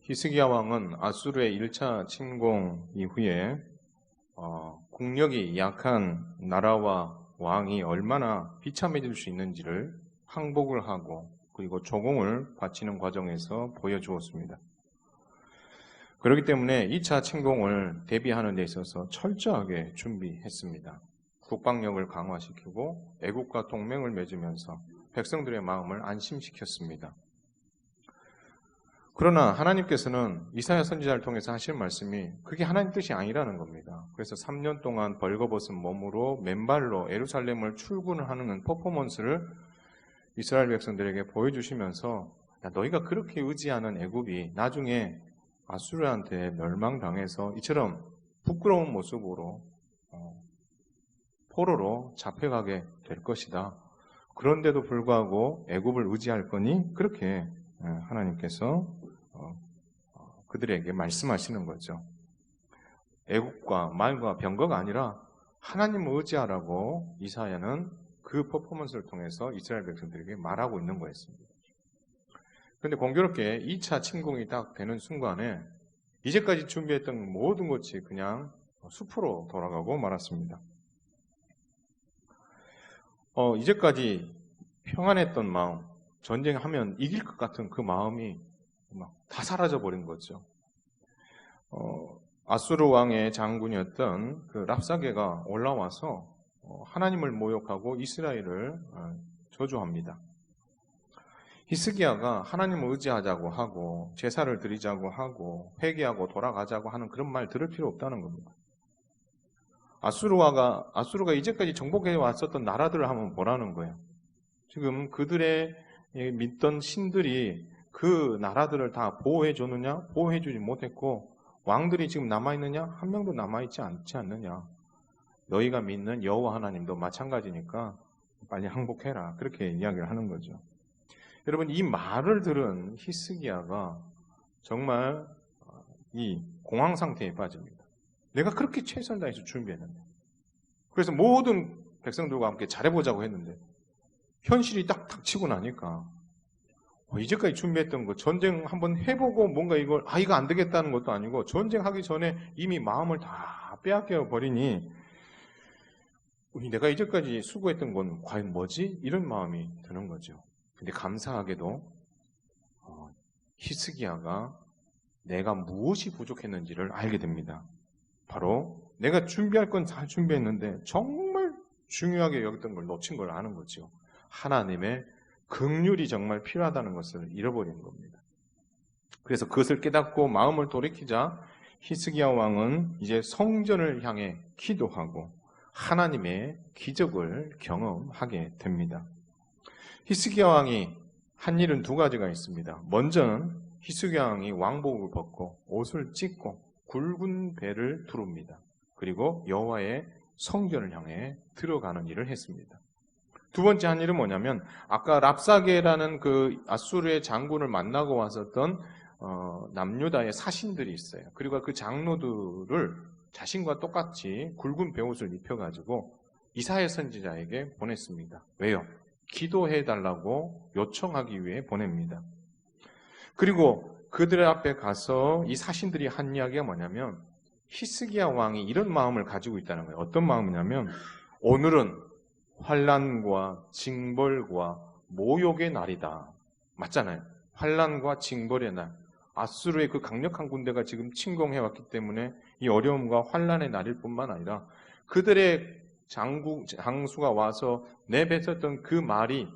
히스기야 왕은 아수르의 1차 침공 이후에 국력이 약한 나라와 왕이 얼마나 비참해질 수 있는지를 항복을 하고 그리고 조공을 바치는 과정에서 보여주었습니다. 그렇기 때문에 2차 침공을 대비하는 데 있어서 철저하게 준비했습니다. 국방력을 강화시키고 애국과 동맹을 맺으면서 백성들의 마음을 안심시켰습니다. 그러나 하나님께서는 이사야 선지자를 통해서 하신 말씀이 그게 하나님 뜻이 아니라는 겁니다. 그래서 3년 동안 벌거벗은 몸으로 맨발로 예루살렘을 출근하는 퍼포먼스를 이스라엘 백성들에게 보여주시면서 야, 너희가 그렇게 의지하는 애굽이 나중에 아수르한테 멸망당해서 이처럼 부끄러운 모습으로 포로로 잡혀가게 될 것이다. 그런데도 불구하고 애굽을 의지할 거니 그렇게 하나님께서 그들에게 말씀하시는 거죠. 애국과 말과 병거가 아니라 하나님을 의지하라고 이사야는 그 퍼포먼스를 통해서 이스라엘 백성들에게 말하고 있는 거였습니다. 그런데 공교롭게 2차 침공이 딱 되는 순간에 이제까지 준비했던 모든 것이 그냥 숲으로 돌아가고 말았습니다. 이제까지 평안했던 마음, 전쟁하면 이길 것 같은 그 마음이 막 다 사라져버린 거죠. 아수르 왕의 장군이었던 그 랍사게가 올라와서 하나님을 모욕하고 이스라엘을 저주합니다. 히스기야가 하나님을 의지하자고 하고 제사를 드리자고 하고 회개하고 돌아가자고 하는 그런 말 들을 필요 없다는 겁니다. 아수르가 이제까지 정복해 왔었던 나라들을 한번 보라는 거예요. 지금 그들의 믿던 신들이 그 나라들을 다 보호해 줬느냐? 보호해 주지 못했고 왕들이 지금 남아있느냐? 한 명도 남아있지 않지 않느냐? 너희가 믿는 여호와 하나님도 마찬가지니까 빨리 항복해라. 그렇게 이야기를 하는 거죠. 여러분, 이 말을 들은 히스기야가 정말 이 공황 상태에 빠집니다. 내가 그렇게 최선을 다해서 준비했는데, 그래서 모든 백성들과 함께 잘해보자고 했는데 현실이 딱 닥치고 나니까 이제까지 준비했던 거 전쟁 한번 해보고 뭔가 이거 안 되겠다는 것도 아니고 전쟁하기 전에 이미 마음을 다 빼앗겨 버리니 내가 이제까지 수고했던 건 과연 뭐지? 이런 마음이 드는 거죠. 근데 감사하게도 히스기야가 내가 무엇이 부족했는지를 알게 됩니다. 바로 내가 준비할 건 다 준비했는데 정말 중요하게 여겼던 걸 놓친 걸 아는 거죠. 하나님의 긍휼이 정말 필요하다는 것을 잃어버린 겁니다. 그래서 그것을 깨닫고 마음을 돌이키자 히스기야 왕은 이제 성전을 향해 기도하고 하나님의 기적을 경험하게 됩니다. 히스기야 왕이 한 일은 두 가지가 있습니다. 먼저는 히스기야 왕이 왕복을 벗고 옷을 찢고 굵은 배를 두릅니다. 그리고 여호와의 성전을 향해 들어가는 일을 했습니다. 두 번째 한 일은 뭐냐면 아까 랍사게라는 그 아수르의 장군을 만나고 왔었던 남유다의 사신들이 있어요. 그리고 그 장로들을 자신과 똑같이 굵은 베옷을 입혀가지고 이사야 선지자에게 보냈습니다. 왜요? 기도해달라고 요청하기 위해 보냅니다. 그리고 그들의 앞에 가서 이 사신들이 한 이야기가 뭐냐면 히스기야 왕이 이런 마음을 가지고 있다는 거예요. 어떤 마음이냐면 오늘은 환난과 징벌과 모욕의 날이다. 맞잖아요. 환난과 징벌의 날. 아수르의 그 강력한 군대가 지금 침공해왔기 때문에 이 어려움과 환난의 날일 뿐만 아니라 그들의 장수가 와서 내뱉었던 그 말이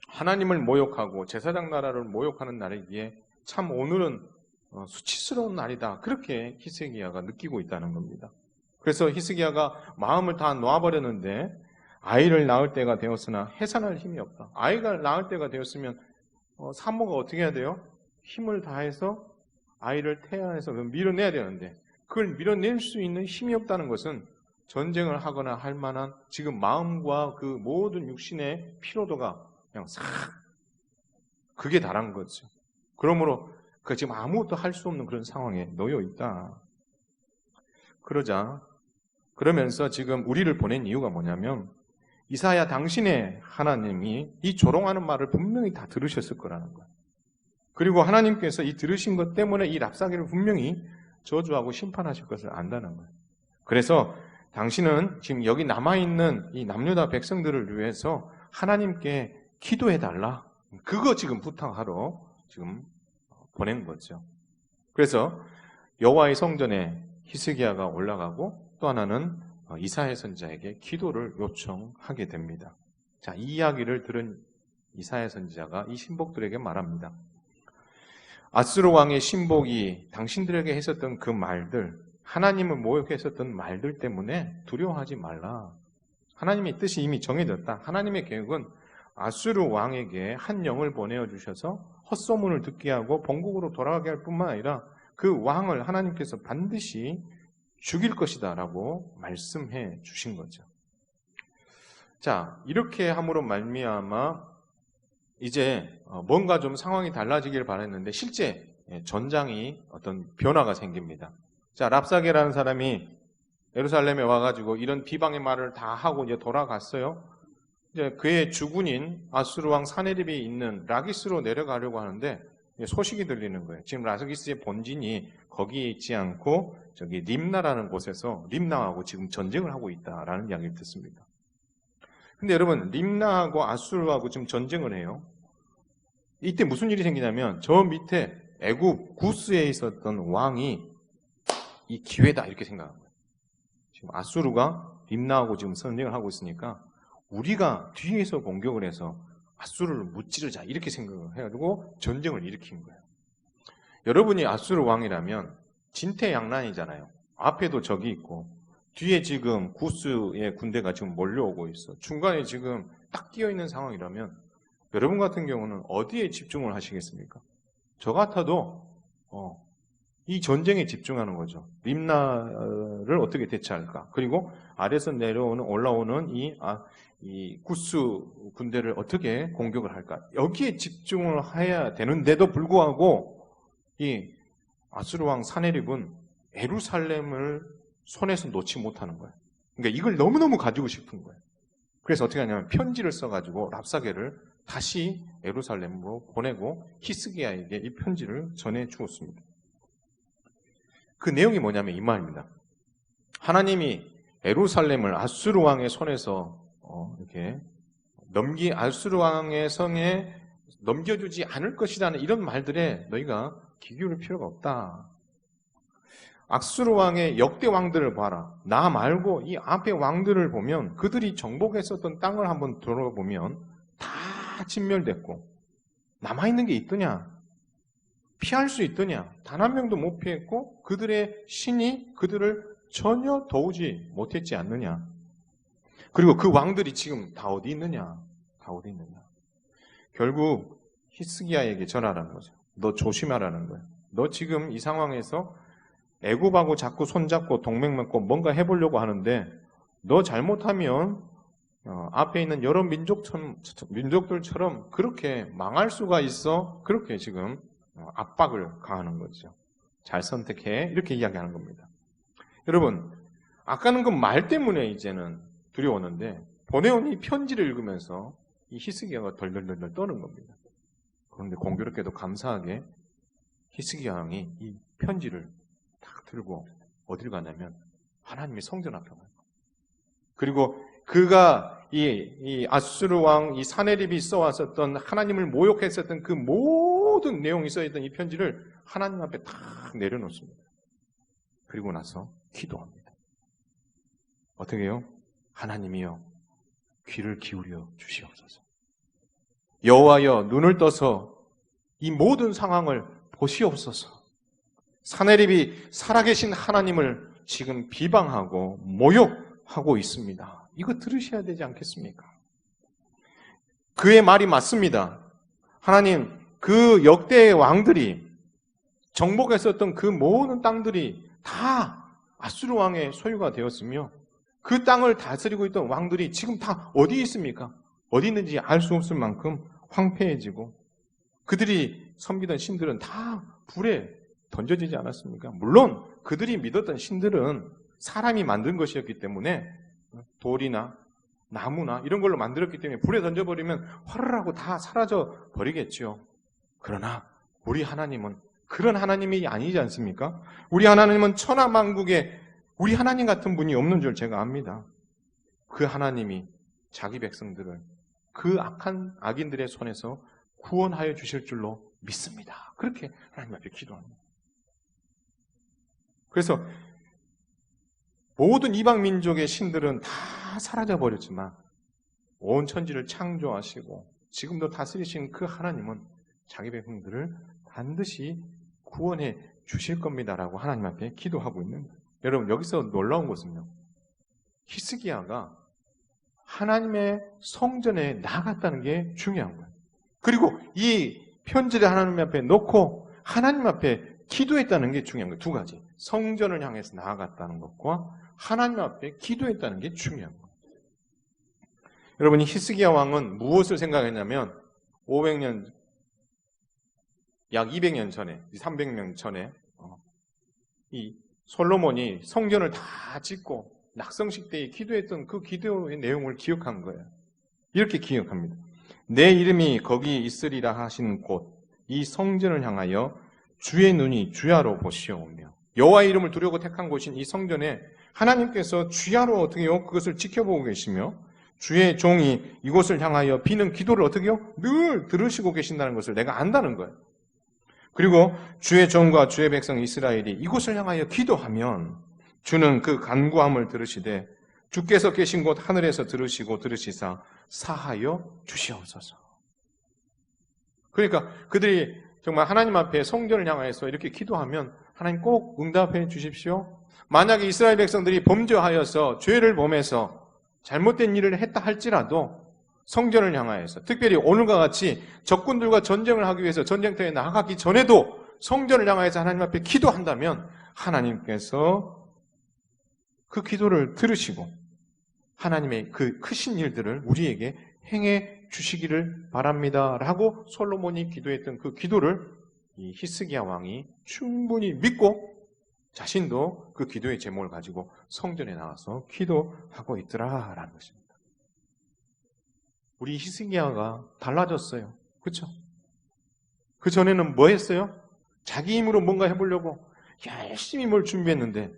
하나님을 모욕하고 제사장 나라를 모욕하는 날이기에 참 오늘은 수치스러운 날이다. 그렇게 히스기야가 느끼고 있다는 겁니다. 그래서 히스기야가 마음을 다 놓아버렸는데 아이를 낳을 때가 되었으나 해산할 힘이 없다. 아이가 낳을 때가 되었으면 산모가 어떻게 해야 돼요? 힘을 다해서 아이를 태아에서 밀어내야 되는데 그걸 밀어낼 수 있는 힘이 없다는 것은 전쟁을 하거나 할 만한 지금 마음과 그 모든 육신의 피로도가 그냥 싹 그게 달한 거죠. 그러므로 그 지금 아무것도 할 수 없는 그런 상황에 놓여 있다. 그러면서 지금 우리를 보낸 이유가 뭐냐면 이사야 당신의 하나님이 이 조롱하는 말을 분명히 다 들으셨을 거라는 거예요. 그리고 하나님께서 이 들으신 것 때문에 이 랍사게를 분명히 저주하고 심판하실 것을 안다는 거예요. 그래서 당신은 지금 여기 남아있는 이 남유다 백성들을 위해서 하나님께 기도해달라. 그거 지금 부탁하러 지금 보낸 거죠. 그래서 여호와의 성전에 히스기야가 올라가고 또 하나는 이사야 선지자에게 기도를 요청하게 됩니다. 자, 이 이야기를 들은 이사야 선지자가 이 신복들에게 말합니다. 아수르 왕의 신복이 당신들에게 했었던 그 말들, 하나님을 모욕했었던 말들 때문에 두려워하지 말라. 하나님의 뜻이 이미 정해졌다. 하나님의 계획은 아수르 왕에게 한 영을 보내어 주셔서 헛소문을 듣게 하고 본국으로 돌아가게 할 뿐만 아니라 그 왕을 하나님께서 반드시 죽일 것이다 라고 말씀해 주신 거죠. 자, 이렇게 함으로 말미암아 이제 뭔가 좀 상황이 달라지길 바랬는데 실제 전장이 어떤 변화가 생깁니다. 자, 랍사게라는 사람이 예루살렘에 와가지고 이런 비방의 말을 다 하고 이제 돌아갔어요. 이제 그의 주군인 아수르 왕 사네립이 있는 라기스로 내려가려고 하는데 소식이 들리는 거예요. 지금 라기스의 본진이 거기에 있지 않고 저기 림나라는 곳에서 림나하고 지금 전쟁을 하고 있다라는 이야기를 듣습니다. 근데 여러분, 림나하고 아수르하고 지금 전쟁을 해요. 이때 무슨 일이 생기냐면 저 밑에 애굽 구스에 있었던 왕이 이 기회다 이렇게 생각한 거예요. 지금 아수르가 림나하고 지금 전쟁을 하고 있으니까 우리가 뒤에서 공격을 해서 아수르를 무찌르자 이렇게 생각을 해가지고 전쟁을 일으킨 거예요. 여러분이 아수르 왕이라면 진퇴양난이잖아요. 앞에도 적이 있고 뒤에 지금 구스의 군대가 지금 몰려오고 있어. 중간에 지금 딱 끼어있는 상황이라면 여러분 같은 경우는 어디에 집중을 하시겠습니까? 저 같아도 이 전쟁에 집중하는 거죠. 림나를 어떻게 대처할까? 그리고 아래서 올라오는 이 구스 군대를 어떻게 공격을 할까? 여기에 집중을 해야 되는데도 불구하고 이 아수르 왕 사네립은 예루살렘을 손에서 놓지 못하는 거예요. 그러니까 이걸 너무너무 가지고 싶은 거예요. 그래서 어떻게 하냐면 편지를 써가지고 랍사게를 다시 예루살렘으로 보내고 히스기야에게 이 편지를 전해 주었습니다. 그 내용이 뭐냐면 이 말입니다. 하나님이 예루살렘을 아수르 왕의 손에서 이렇게 아수르 왕의 성에 넘겨주지 않을 것이라는 이런 말들에 너희가 귀 기울일 필요가 없다. 아수르 왕의 역대 왕들을 봐라. 나 말고 이 앞에 왕들을 보면 그들이 정복했었던 땅을 한번 돌아보면 다 진멸됐고 남아있는 게 있더냐? 피할 수 있더냐? 단 한 명도 못 피했고 그들의 신이 그들을 전혀 도우지 못했지 않느냐? 그리고 그 왕들이 지금 다 어디 있느냐? 다 어디 있느냐? 결국 히스기야에게 전하라는 거죠. 너 조심하라는 거예요. 너 지금 이 상황에서 애굽하고 자꾸 손잡고 동맹 맺고 뭔가 해보려고 하는데 너 잘못하면 앞에 있는 여러 민족들처럼 그렇게 망할 수가 있어. 그렇게 지금 압박을 가하는 거죠. 잘 선택해. 이렇게 이야기하는 겁니다. 여러분, 아까는 그 말 때문에 이제는 두려웠는데 보내온 이 편지를 읽으면서 이 히스기야가 덜덜덜 떠는 겁니다. 그런데 공교롭게도 감사하게 히스기야 왕이 이 편지를 딱 들고 어딜 가냐면 하나님의 성전 앞에 가요. 그리고 그가 이 아수르 왕 이 사네립이 써왔었던 하나님을 모욕했었던 그 모든 내용이 써있던 이 편지를 하나님 앞에 탁 내려놓습니다. 그리고 나서 기도합니다. 어떻게 해요? 하나님이여 귀를 기울여 주시옵소서. 여호와여 눈을 떠서 이 모든 상황을 보시옵소서. 사네립이 살아계신 하나님을 지금 비방하고 모욕하고 있습니다. 이거 들으셔야 되지 않겠습니까? 그의 말이 맞습니다. 하나님, 그 역대의 왕들이 정복했었던 그 모든 땅들이 다 아수르 왕의 소유가 되었으며 그 땅을 다스리고 있던 왕들이 지금 다 어디 있습니까? 어디 있는지 알 수 없을 만큼 황폐해지고 그들이 섬기던 신들은 다 불에 던져지지 않았습니까? 물론 그들이 믿었던 신들은 사람이 만든 것이었기 때문에 돌이나 나무나 이런 걸로 만들었기 때문에 불에 던져버리면 화르르 하고 다 사라져 버리겠죠. 그러나 우리 하나님은 그런 하나님이 아니지 않습니까? 우리 하나님은 천하만국에 우리 하나님 같은 분이 없는 줄 제가 압니다. 그 하나님이 자기 백성들을 그 악한 악인들의 손에서 구원하여 주실 줄로 믿습니다. 그렇게 하나님 앞에 기도합니다. 그래서 모든 이방 민족의 신들은 다 사라져 버렸지만 온 천지를 창조하시고 지금도 다스리신 그 하나님은 자기 백성들을 반드시 구원해 주실 겁니다라고 하나님 앞에 기도하고 있는 거예요. 여러분, 여기서 놀라운 것은요, 히스기야가 하나님의 성전에 나아갔다는 게 중요한 거예요. 그리고 이 편지를 하나님 앞에 놓고 하나님 앞에 기도했다는 게 중요한 거예요. 두 가지. 성전을 향해서 나아갔다는 것과 하나님 앞에 기도했다는 게 중요한 거예요. 여러분이 히스기야 왕은 무엇을 생각했냐면 500년, 약 200년 전에, 300년 전에 이 솔로몬이 성전을 다 짓고 낙성식 때에 기도했던 그 기도의 내용을 기억한 거예요. 이렇게 기억합니다. 내 이름이 거기 있으리라 하신 곳, 이 성전을 향하여 주의 눈이 주야로 보시오며, 여호와의 이름을 두려고 택한 곳인 이 성전에 하나님께서 주야로 어떻게요? 그것을 지켜보고 계시며 주의 종이 이곳을 향하여 비는 기도를 어떻게요? 늘 들으시고 계신다는 것을 내가 안다는 거예요. 그리고 주의 종과 주의 백성 이스라엘이 이곳을 향하여 기도하면 주는 그 간구함을 들으시되 주께서 계신 곳 하늘에서 들으시고 들으시사 사하여 주시옵소서. 그러니까 그들이 정말 하나님 앞에 성전을 향해서 이렇게 기도하면 하나님 꼭 응답해 주십시오. 만약에 이스라엘 백성들이 범죄하여서 죄를 범해서 잘못된 일을 했다 할지라도 성전을 향하여서, 특별히 오늘과 같이 적군들과 전쟁을 하기 위해서 전쟁터에 나가기 전에도 성전을 향하여서 하나님 앞에 기도한다면 하나님께서 그 기도를 들으시고 하나님의 그 크신 일들을 우리에게 행해 주시기를 바랍니다 라고 솔로몬이 기도했던 그 기도를 이 히스기야 왕이 충분히 믿고 자신도 그 기도의 제목을 가지고 성전에 나와서 기도하고 있더라라는 것입니다. 우리 히스기야가 달라졌어요. 그렇죠? 그 전에는 뭐 했어요? 자기 힘으로 뭔가 해보려고 열심히 뭘 준비했는데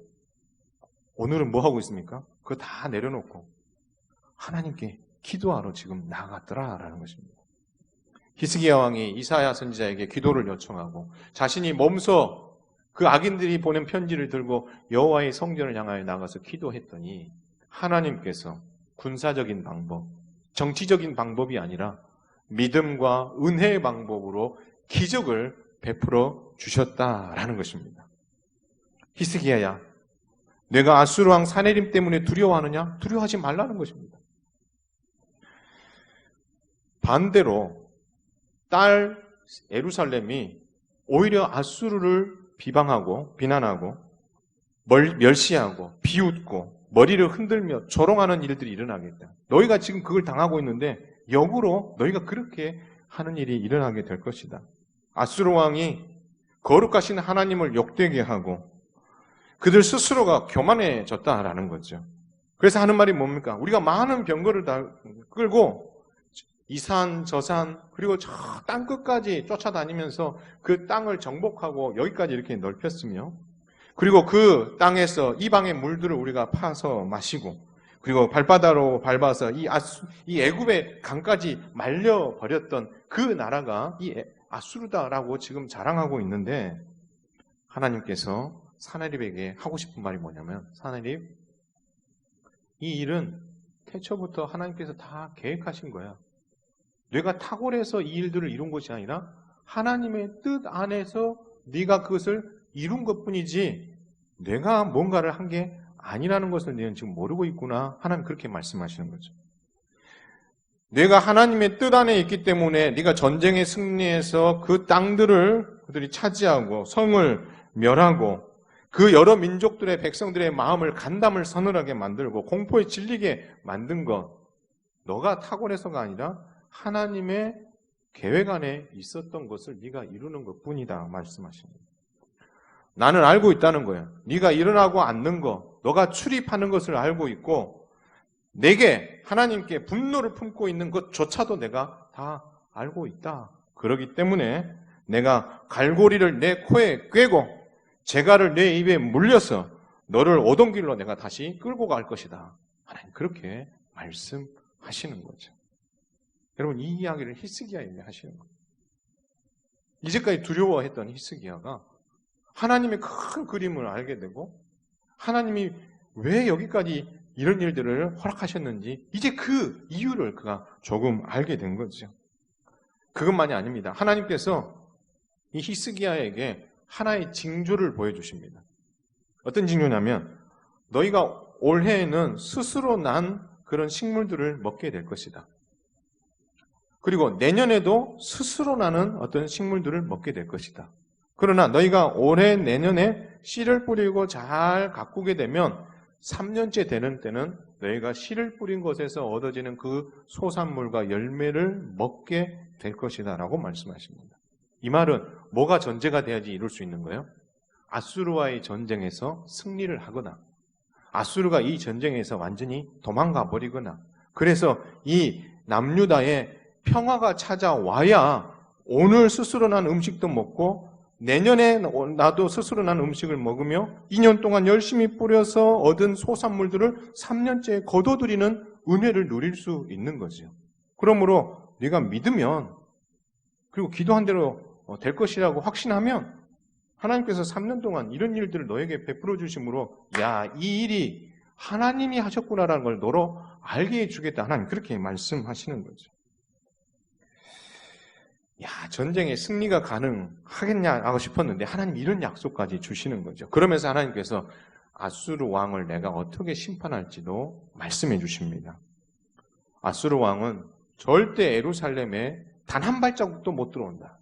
오늘은 뭐 하고 있습니까? 그거 다 내려놓고 하나님께 기도하러 지금 나아갔더라라는 것입니다. 히스기야 왕이 이사야 선지자에게 기도를 요청하고 자신이 몸소 그 악인들이 보낸 편지를 들고 여호와의 성전을 향하여 나가서 기도했더니 하나님께서 군사적인 방법, 정치적인 방법이 아니라 믿음과 은혜의 방법으로 기적을 베풀어 주셨다라는 것입니다. 히스기야야, 내가 아수르 왕 사네립 때문에 두려워하느냐? 두려워하지 말라는 것입니다. 반대로 딸 예루살렘이 오히려 아수르를 비방하고 비난하고 멸시하고 비웃고 머리를 흔들며 조롱하는 일들이 일어나겠다. 너희가 지금 그걸 당하고 있는데 역으로 너희가 그렇게 하는 일이 일어나게 될 것이다. 아수르 왕이 거룩하신 하나님을 욕되게 하고 그들 스스로가 교만해졌다라는 거죠. 그래서 하는 말이 뭡니까? 우리가 많은 병거를 다 끌고 이 산, 저 산, 그리고 저 땅 끝까지 쫓아다니면서 그 땅을 정복하고 여기까지 이렇게 넓혔으며, 그리고 그 땅에서 이방의 물들을 우리가 파서 마시고, 그리고 발바닥으로 밟아서 이 애굽의 강까지 말려버렸던 그 나라가 이 아수르다라고 지금 자랑하고 있는데, 하나님께서 사나립에게 하고 싶은 말이 뭐냐면, 사나립, 이 일은 태초부터 하나님께서 다 계획하신 거야. 네가 탁월해서 이 일들을 이룬 것이 아니라 하나님의 뜻 안에서 네가 그것을 이룬 것뿐이지 내가 뭔가를 한 게 아니라는 것을 너는 지금 모르고 있구나. 하나님 그렇게 말씀하시는 거죠. 네가 하나님의 뜻 안에 있기 때문에 네가 전쟁에 승리해서 그 땅들을 그들이 차지하고 성을 멸하고 그 여러 민족들의 백성들의 마음을 간담을 서늘하게 만들고 공포에 질리게 만든 것, 너가 탁월해서가 아니라 하나님의 계획 안에 있었던 것을 네가 이루는 것뿐이다 말씀하십니다. 나는 알고 있다는 거야. 네가 일어나고 앉는 거, 너가 출입하는 것을 알고 있고 내게 하나님께 분노를 품고 있는 것조차도 내가 다 알고 있다. 그렇기 때문에 내가 갈고리를 내 코에 꿰고 재갈을 내 입에 물려서 너를 오던 길로 내가 다시 끌고 갈 것이다. 하나님 그렇게 말씀하시는 거죠. 여러분 이 이야기를 히스기야에게 하시는 거예요. 이제까지 두려워했던 히스기야가 하나님의 큰 그림을 알게 되고 하나님이 왜 여기까지 이런 일들을 허락하셨는지 이제 그 이유를 그가 조금 알게 된 거죠. 그것만이 아닙니다. 하나님께서 이 히스기야에게 하나의 징조를 보여주십니다. 어떤 징조냐면 너희가 올해에는 스스로 난 그런 식물들을 먹게 될 것이다. 그리고 내년에도 스스로 나는 어떤 식물들을 먹게 될 것이다. 그러나 너희가 올해 내년에 씨를 뿌리고 잘 가꾸게 되면 3년째 되는 때는 너희가 씨를 뿌린 것에서 얻어지는 그 소산물과 열매를 먹게 될 것이다 라고 말씀하십니다. 이 말은 뭐가 전제가 돼야지 이룰 수 있는 거예요? 아수르와의 전쟁에서 승리를 하거나 아수르가 이 전쟁에서 완전히 도망가 버리거나 그래서 이 남유다에 평화가 찾아와야 오늘 스스로 난 음식도 먹고 내년에 나도 스스로 난 음식을 먹으며 2년 동안 열심히 뿌려서 얻은 소산물들을 3년째 거둬들이는 은혜를 누릴 수 있는 거죠. 그러므로 네가 믿으면 그리고 기도한 대로 될 것이라고 확신하면 하나님께서 3년 동안 이런 일들을 너에게 베풀어 주심으로 야, 이 일이 하나님이 하셨구나라는 걸 너로 알게 해주겠다. 하나님 그렇게 말씀하시는 거죠. 야, 전쟁에 승리가 가능하겠냐 하고 싶었는데 하나님 이런 약속까지 주시는 거죠. 그러면서 하나님께서 아수르 왕을 내가 어떻게 심판할지도 말씀해 주십니다. 아수르 왕은 절대 예루살렘에 단 한 발자국도 못 들어온다.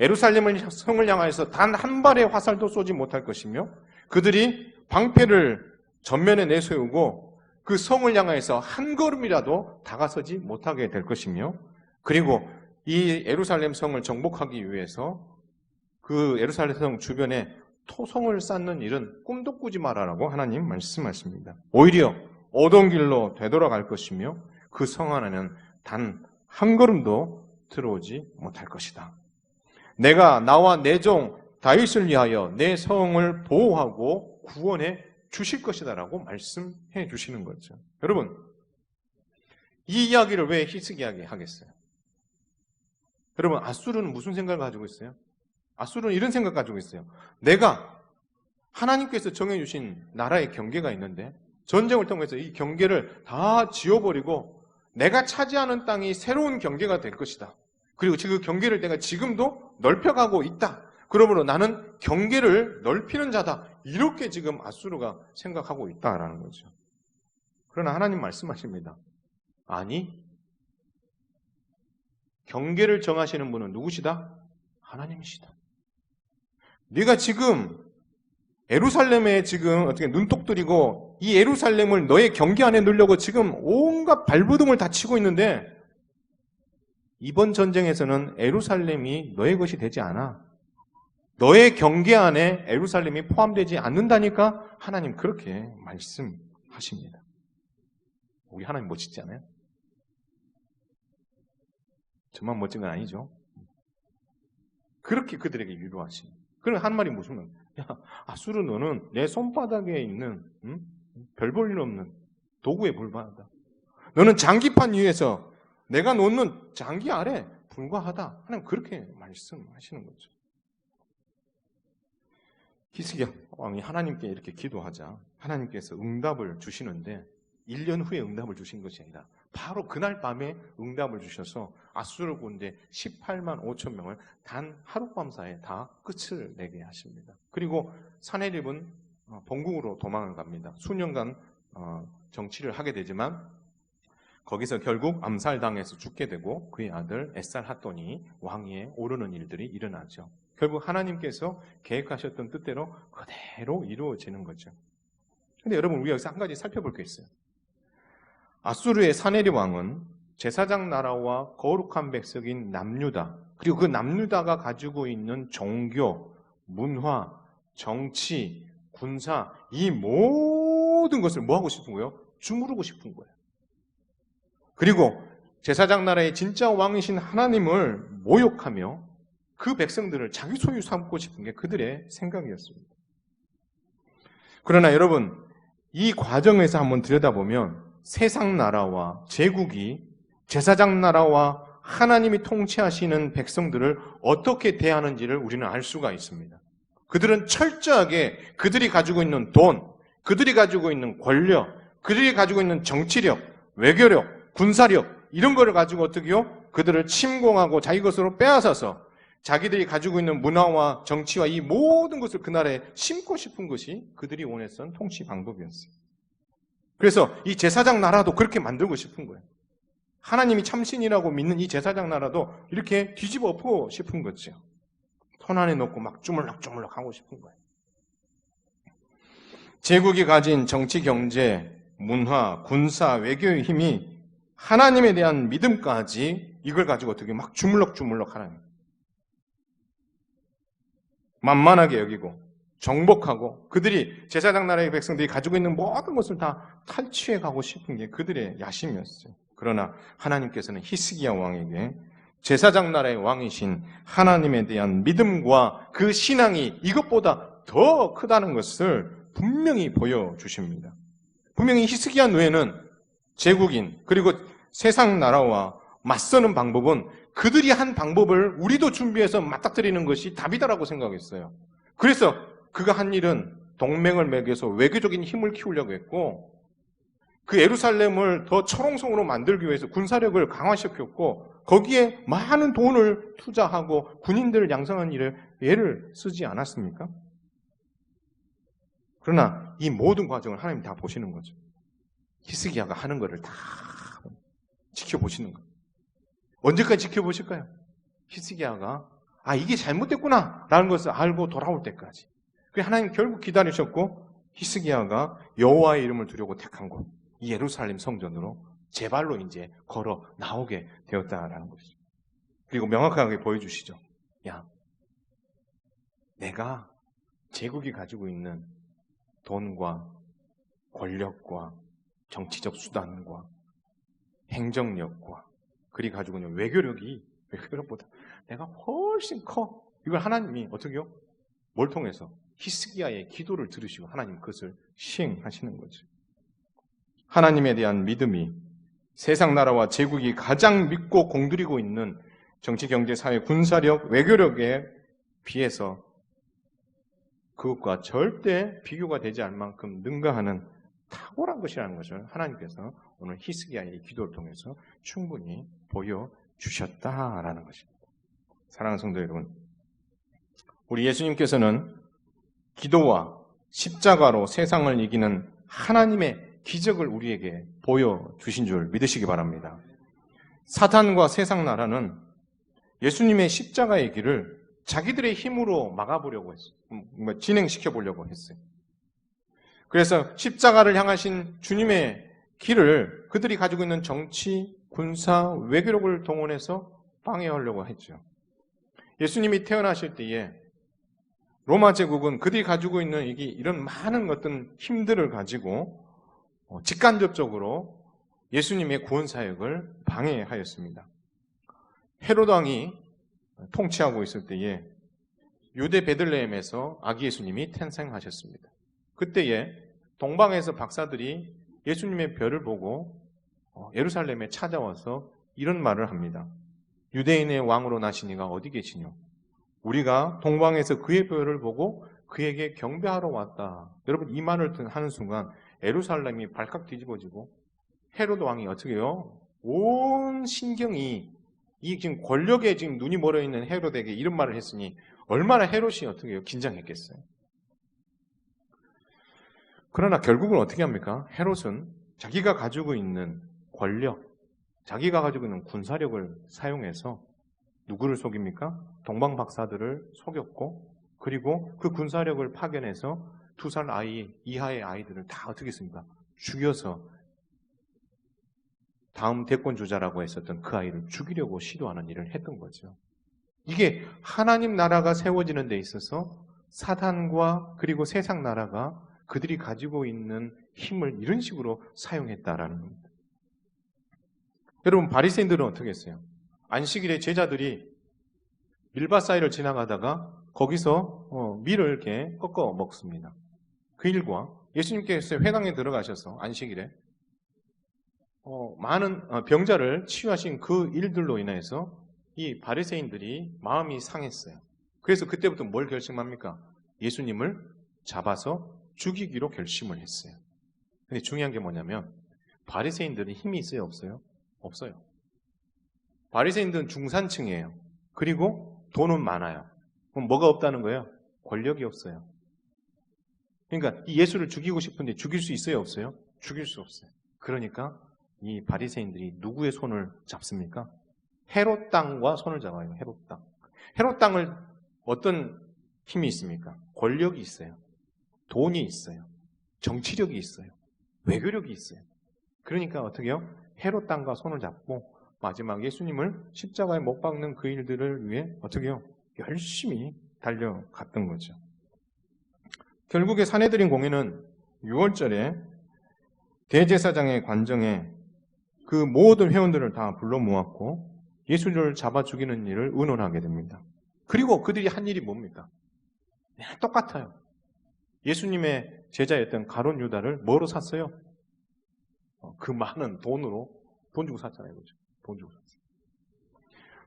예루살렘을 성을 향하여서 단 한 발의 화살도 쏘지 못할 것이며 그들이 방패를 전면에 내세우고 그 성을 향하여서 한 걸음이라도 다가서지 못하게 될 것이며 그리고 이 예루살렘 성을 정복하기 위해서 그 예루살렘 성 주변에 토성을 쌓는 일은 꿈도 꾸지 마라라고 하나님 말씀하십니다. 오히려 오던 길로 되돌아갈 것이며 그 성 안에는 단 한 걸음도 들어오지 못할 것이다. 내가 나와 내 종 다윗을 위하여 내 성을 보호하고 구원해 주실 것이다라고 말씀해 주시는 거죠. 여러분, 이 이야기를 왜 히스기야에게 하겠어요? 여러분, 아수르는 무슨 생각을 가지고 있어요? 아수르는 이런 생각 가지고 있어요. 내가 하나님께서 정해주신 나라의 경계가 있는데 전쟁을 통해서 이 경계를 다 지워버리고 내가 차지하는 땅이 새로운 경계가 될 것이다. 그리고 그 경계를 내가 지금도 넓혀가고 있다. 그러므로 나는 경계를 넓히는 자다. 이렇게 지금 아수르가 생각하고 있다라는 거죠. 그러나 하나님 말씀하십니다. 아니, 경계를 정하시는 분은 누구시다? 하나님이시다. 네가 지금 예루살렘에 지금 어떻게 눈독 들이고 이 예루살렘을 너의 경계 안에 넣으려고 지금 온갖 발버둥을 다 치고 있는데 이번 전쟁에서는 예루살렘이 너의 것이 되지 않아. 너의 경계 안에 예루살렘이 포함되지 않는다니까 하나님 그렇게 말씀하십니다. 우리 하나님 멋지지 않아요? 저만 멋진 건 아니죠. 그렇게 그들에게 위로하신. 그럼 한 말이 무슨 말? 야, 아수르 너는 내 손바닥에 있는 별 볼 일 없는 도구에 불과하다. 너는 장기판 위에서 내가 놓는 장기 아래 불과하다. 하나님 그렇게 말씀하시는 거죠. 히스기야 왕이 하나님께 이렇게 기도하자 하나님께서 응답을 주시는데 1년 후에 응답을 주신 것이 아니라 바로 그날 밤에 응답을 주셔서 아수르 군대 18만 5천 명을 단 하룻밤 사이에 다 끝을 내게 하십니다. 그리고 사내립은 본국으로 도망을 갑니다. 수년간 정치를 하게 되지만 거기서 결국 암살당해서 죽게 되고 그의 아들 에살핫돈이 왕위에 오르는 일들이 일어나죠. 결국 하나님께서 계획하셨던 뜻대로 그대로 이루어지는 거죠. 근데 여러분 우리 여기서 한 가지 살펴볼 게 있어요. 아수르의 사네립 왕은 제사장 나라와 거룩한 백성인 남유다 그리고 그 남유다가 가지고 있는 종교, 문화, 정치, 군사 이 모든 것을 뭐 하고 싶은 거예요? 주무르고 싶은 거예요. 그리고 제사장 나라의 진짜 왕이신 하나님을 모욕하며 그 백성들을 자기 소유 삼고 싶은 게 그들의 생각이었습니다. 그러나 여러분, 이 과정에서 한번 들여다보면 세상 나라와 제국이 제사장 나라와 하나님이 통치하시는 백성들을 어떻게 대하는지를 우리는 알 수가 있습니다. 그들은 철저하게 그들이 가지고 있는 돈, 그들이 가지고 있는 권력, 그들이 가지고 있는 정치력, 외교력, 군사력 이런 거를 가지고 어떻게요? 그들을 침공하고 자기 것으로 빼앗아서 자기들이 가지고 있는 문화와 정치와 이 모든 것을 그 나라에 심고 싶은 것이 그들이 원했던 통치 방법이었어요. 그래서 이 제사장 나라도 그렇게 만들고 싶은 거예요. 하나님이 참신이라고 믿는 이 제사장 나라도 이렇게 뒤집어 엎고 싶은 거죠. 손 안에 넣고 막 주물럭주물럭 하고 싶은 거예요. 제국이 가진 정치, 경제, 문화, 군사, 외교의 힘이 하나님에 대한 믿음까지 이걸 가지고 어떻게 막 주물럭주물럭 하라는 거예요. 만만하게 여기고 정복하고 그들이 제사장 나라의 백성들이 가지고 있는 모든 것을 다 탈취해 가고 싶은 게 그들의 야심이었어요. 그러나 하나님께서는 히스기야 왕에게 제사장 나라의 왕이신 하나님에 대한 믿음과 그 신앙이 이것보다 더 크다는 것을 분명히 보여주십니다. 분명히 히스기야 노예는 제국인 그리고 세상 나라와 맞서는 방법은 그들이 한 방법을 우리도 준비해서 맞닥뜨리는 것이 답이다라고 생각했어요. 그래서 그가 한 일은 동맹을 맺어서 외교적인 힘을 키우려고 했고 그 예루살렘을 더 철옹성으로 만들기 위해서 군사력을 강화시켰고 거기에 많은 돈을 투자하고 군인들을 양성한 일에 애를 쓰지 않았습니까? 그러나 이 모든 과정을 하나님 다 보시는 거죠. 히스기야가 하는 것을 다 지켜보시는 거예요. 언제까지 지켜보실까요? 히스기야가 이게 잘못됐구나 라는 것을 알고 돌아올 때까지. 그래서 하나님 결국 기다리셨고 히스기야가 여호와의 이름을 두려고 택한 곳 이 예루살렘 성전으로 제 발로 이제 걸어 나오게 되었다라는 것이죠. 그리고 명확하게 보여주시죠. 야, 내가 제국이 가지고 있는 돈과 권력과 정치적 수단과 행정력과 그리 가지고 있는 외교력보다 내가 훨씬 커. 이걸 하나님이 어떻게 해요? 뭘 통해서? 히스기야의 기도를 들으시고 하나님 그것을 시행하시는 거죠. 하나님에 대한 믿음이 세상 나라와 제국이 가장 믿고 공들이고 있는 정치, 경제, 사회, 군사력, 외교력에 비해서 그것과 절대 비교가 되지 않을 만큼 능가하는 탁월한 것이라는 것을 하나님께서 오늘 히스기야의 기도를 통해서 충분히 보여주셨다라는 것입니다. 사랑하는 성도 여러분, 우리 예수님께서는 기도와 십자가로 세상을 이기는 하나님의 기적을 우리에게 보여주신 줄 믿으시기 바랍니다. 사탄과 세상 나라는 예수님의 십자가의 길을 자기들의 힘으로 막아보려고 했어요. 진행시켜보려고 했어요. 그래서 십자가를 향하신 주님의 길을 그들이 가지고 있는 정치, 군사, 외교력을 동원해서 방해하려고 했죠. 예수님이 태어나실 때에 로마 제국은 그들이 가지고 있는 이런 많은 어떤 힘들을 가지고 직간접적으로 예수님의 구원 사역을 방해하였습니다. 헤롯 왕이 통치하고 있을 때에 유대 베들레헴에서 아기 예수님이 탄생하셨습니다. 그때에 동방에서 박사들이 예수님의 별을 보고 예루살렘에 찾아와서 이런 말을 합니다. 유대인의 왕으로 나시니가 어디 계시뇨? 우리가 동방에서 그의 별을 보고 그에게 경배하러 왔다. 여러분 이 말을 하는 순간 예루살렘이 발칵 뒤집어지고 헤롯 왕이 어떻게 해요? 온 신경이 이 지금 권력에 지금 눈이 멀어 있는 헤롯에게 이런 말을 했으니 얼마나 헤롯이 어떻게 해요? 긴장했겠어요. 그러나 결국은 어떻게 합니까? 헤롯은 자기가 가지고 있는 권력, 자기가 가지고 있는 군사력을 사용해서 누구를 속입니까? 동방 박사들을 속였고 그리고 그 군사력을 파견해서 2살 아이 이하의 아이들을 다 어떻게 했습니까? 죽여서 다음 대권 주자라고 했었던 그 아이를 죽이려고 시도하는 일을 했던 거죠. 이게 하나님 나라가 세워지는 데 있어서 사탄과 그리고 세상 나라가 그들이 가지고 있는 힘을 이런 식으로 사용했다라는 겁니다. 여러분 바리새인들은 어떻게 했어요? 안식일에 제자들이 밀밭 사이를 지나가다가 거기서 밀을 이렇게 꺾어 먹습니다. 그 일과 예수님께서 회당에 들어가셔서 안식일에 많은 병자를 치유하신 그 일들로 인해서 이 바리새인들이 마음이 상했어요. 그래서 그때부터 뭘 결심합니까? 예수님을 잡아서 죽이기로 결심을 했어요. 근데 중요한 게 뭐냐면 바리새인들은 힘이 있어요, 없어요? 없어요. 바리새인들은 중산층이에요. 그리고 돈은 많아요. 그럼 뭐가 없다는 거예요? 권력이 없어요. 그러니까 이 예수를 죽이고 싶은데 죽일 수 있어요, 없어요? 죽일 수 없어요. 그러니까 이 바리새인들이 누구의 손을 잡습니까? 헤롯 땅과 손을 잡아요. 헤롯 땅. 헤롯 땅을 어떤 힘이 있습니까? 권력이 있어요. 돈이 있어요. 정치력이 있어요. 외교력이 있어요. 그러니까 어떻게 해요? 헤롯 땅과 손을 잡고 마지막 예수님을 십자가에 못 박는 그 일들을 위해 어떻게 해요? 열심히 달려갔던 거죠. 결국에 사내들인 공회는 6월절에 대제사장의 관정에 그 모든 회원들을 다 불러 모았고 예수를 잡아 죽이는 일을 의논하게 됩니다. 그리고 그들이 한 일이 뭡니까? 똑같아요. 예수님의 제자였던 가룟 유다를 뭐로 샀어요? 그 많은 돈으로 돈 주고 샀잖아요. 그렇죠? 돈 주고 샀어요.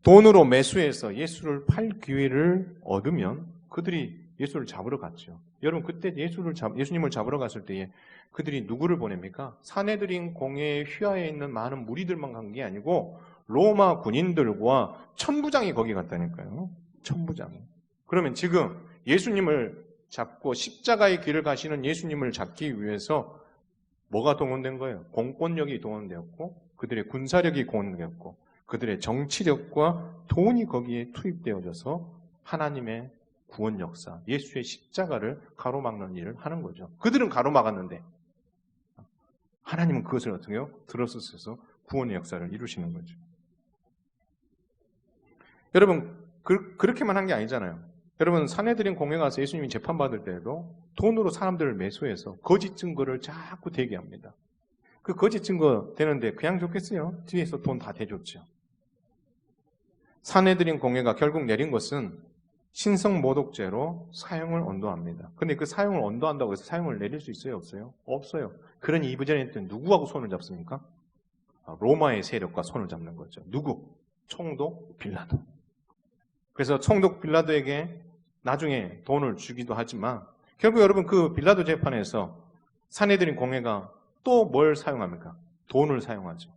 돈으로 매수해서 예수를 팔 기회를 얻으면 그들이 예수를 잡으러 갔죠. 여러분 그때 예수님을 잡으러 갔을 때에 그들이 누구를 보냅니까? 사내들인 공회의 휘하에 있는 많은 무리들만 간 게 아니고 로마 군인들과 천부장이 거기 갔다니까요. 천부장이. 그러면 지금 예수님을 잡고 십자가의 길을 가시는 예수님을 잡기 위해서 뭐가 동원된 거예요? 공권력이 동원되었고 그들의 군사력이 동원되었고 그들의 정치력과 돈이 거기에 투입되어져서 하나님의 구원 역사, 예수의 십자가를 가로막는 일을 하는 거죠. 그들은 가로막았는데 하나님은 그것을 어떻게 해요? 들어서서 구원의 역사를 이루시는 거죠. 여러분 그렇게만 한 게 아니잖아요. 여러분 사내들인 공회 가서 예수님이 재판받을 때에도 돈으로 사람들을 매수해서 거짓 증거를 자꾸 대게 합니다. 그 거짓 증거 되는데 그냥 좋겠어요? 뒤에서 돈 다 대줬죠. 사내들인 공회가 결국 내린 것은 신성모독죄로 사형을 언도합니다. 근데 그 사형을 언도한다고 해서 사형을 내릴 수 있어요? 없어요? 없어요. 그러니 이부전에 누구하고 손을 잡습니까? 로마의 세력과 손을 잡는 거죠. 누구? 총독 빌라도. 그래서 총독 빌라도에게 나중에 돈을 주기도 하지만 결국 여러분 그 빌라도 재판에서 사내들인 공회가 또 뭘 사용합니까? 돈을 사용하죠.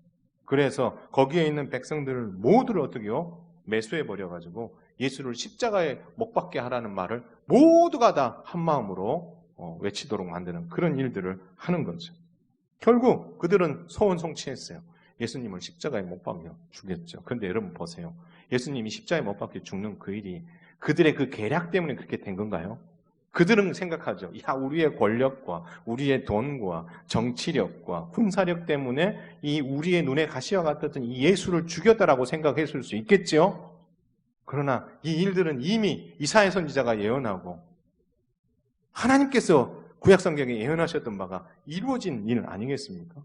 그래서 거기에 있는 백성들을 모두를 어떻게 해요? 매수해버려가지고 예수를 십자가에 못 박게 하라는 말을 모두가 다 한마음으로 외치도록 만드는 그런 일들을 하는 거죠. 결국 그들은 소원성취했어요. 예수님을 십자가에 못 박여 죽였죠. 그런데 여러분 보세요. 예수님이 십자가에 못 박혀 죽는 그 일이 그들의 그 계략 때문에 그렇게 된 건가요? 그들은 생각하죠. 야, 우리의 권력과 우리의 돈과 정치력과 군사력 때문에 이 우리의 눈에 가시와 같았던 이 예수를 죽였다라고 생각했을 수 있겠죠. 그러나 이 일들은 이미 이사야 선지자가 예언하고 하나님께서 구약성경에 예언하셨던 바가 이루어진 일 아니겠습니까?